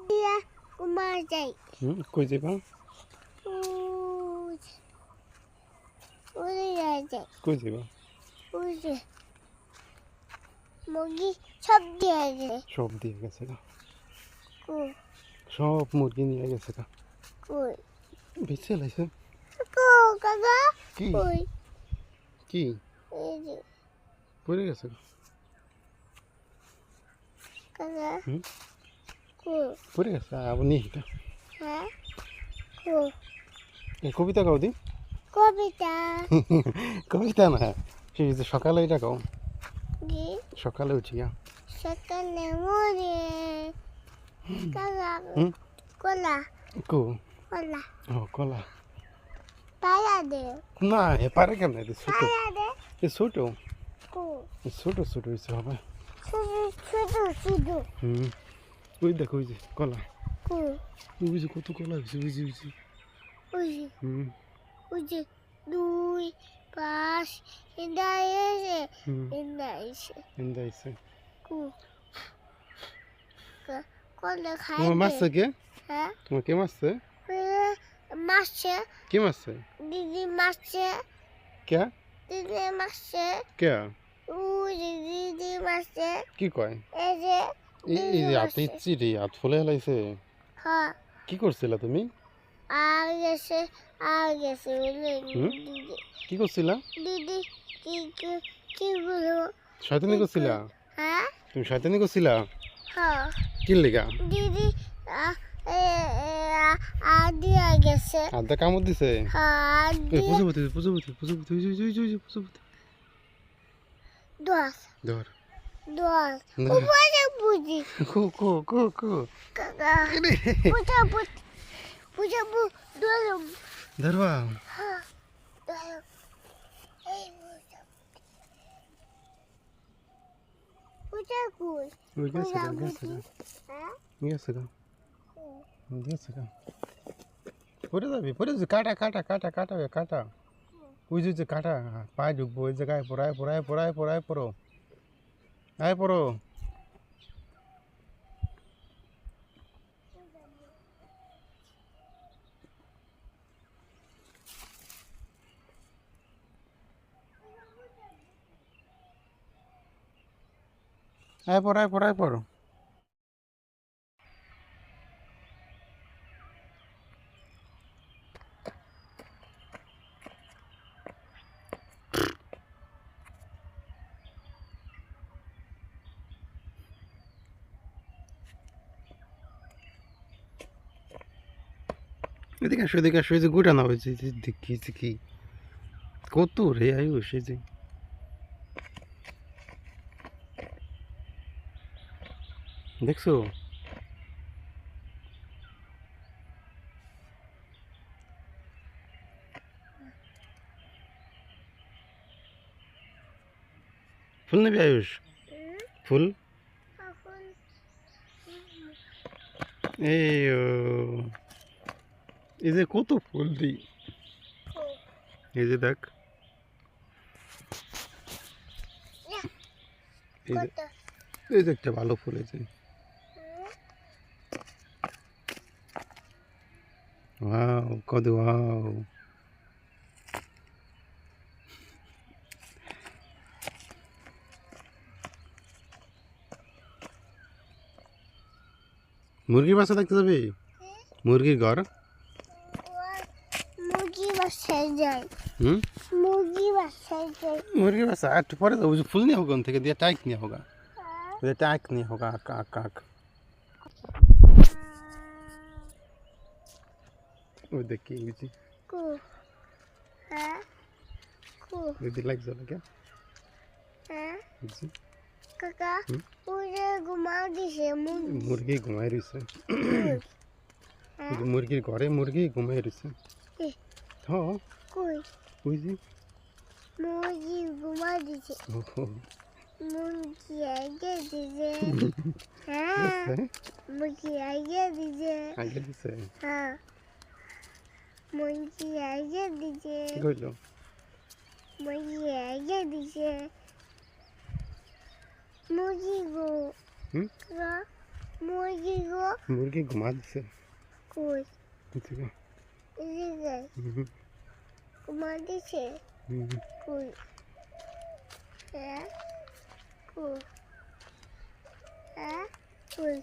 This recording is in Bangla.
Iya, kumajay. কই যাবা Uri jay. কই যাবা Uri. Mugi sab diye jay. সব দিয়ে গেছে গা Ku. সব মুরগি নিয়ে গেছে গা Ku. বেঁচে লাইছে Ku kaka. কি Kuy. কি Ini. পড়ে গেছে গা Kaka. Ku. পড়ে গেছে আবার নিয়ে এটা Ha. Ku. এই কবিতা গাও দি Kobita. কবিতা না সেই যে সকালে এটা গাও Di. সকালে উঠিয়া Sekali muri. Kaka. Kola. কো Kola. ও কলা Paya de. না এ পারে কেমন ছোট Paya de. এ ছোট Ku. ছোট ছোট হয়েছে হবে Sudu. ওই দেখো ওই যে কলা Ku. ওই যে কত কলা হয়েছে বুঝি বুঝি Uji. Uji. Dui. Pas. Indah ese. Indah ese. এন্দা আইছে Ku. Kola khai তোমার de. মারছে কে Ha? তোমার কে মারছে Masche. কে মারছে Didi masche. কে Didi masche. কে Uji. Didi masche. কি কয় Ese. এই যে হাতে ইচ্ছি রে হাত ফুলে হেলাইছে Ha. কি করছিলা তুমি Agese. Agese. Didi. কি করছিলা Didi. Ki bolu. শয়তানি করছিলা Ha? তুমি শয়তানি করছিলা Ha. কি লেগা Didi. Adi agese. আদা কামড় দিছে Ha. এই Adi. পুজোপতি পুজোপতি পুজোপতি পুজোপতি Duas. ধর Duas. না। Upaya puji. কো কো কো কো Kaka. এরে Puja put. Puja put. Dalam. ধরবা Ha. Dalam. Hey puja. Puja put. ওই গেছে Puja গা গেছে puji. গা Ha? গেছে গা গেছে গা পড়ে যাবি পড়ে যাবি কাটা কাটা কাটা কাটা কাটা ওই যে কাটা পায়ে ঢুকবো ওই জায়গায় পড়ায় পড়ায় পড়ায় পড়ায় পড়ো আয় পড়ো আয় পড়ায় পড়ায় পড়ো এদিকে আসো এই যে গোটা না হয়েছে দেখি কি কত রে আয়ুষ এই যে দেখছো ফুল নেবি আয়ুষ ফুল Akun. এই এই যে কত ফুল দিই এই যে দেখ এই যে Kota. এই যে একটা ভালো ফুল এই যে ওয়াও কত ওয়াও মুরগির বাসা দেখতে যাবি মুরগির ঘর Mugi basahay jay. Mugi basahay jay. मुर्गी बस आठ पड़े तो वो फुल नहीं होगा उन थे दिया टाइक नहीं होगा ये टाइक नहीं होगा आक आक आक वो देखिए ये जी Ku. Ha? Ku. ये दिल लग जाएगा क्या Ha? जी Kaka. Uje gumau di se mugi. मुर्गी घुमाई रही से मुर्गी घरे मुर्गी घुमाई रही से Eh. हाँ Kuy. वो जी Mugi gumau di se. ओहो Mugi aja di se. Ha? ये Mugi aja di se. आगे दी से Ha. Mugi aja di se. गोलो Mugi aja di se. Mugi go. Kaka. মুরগি গো মুরগি ঘুমা দিছে কই ঠিক আছে এদিকে ঘুমা দিছে কই হ্যাঁ কই হ্যাঁ কই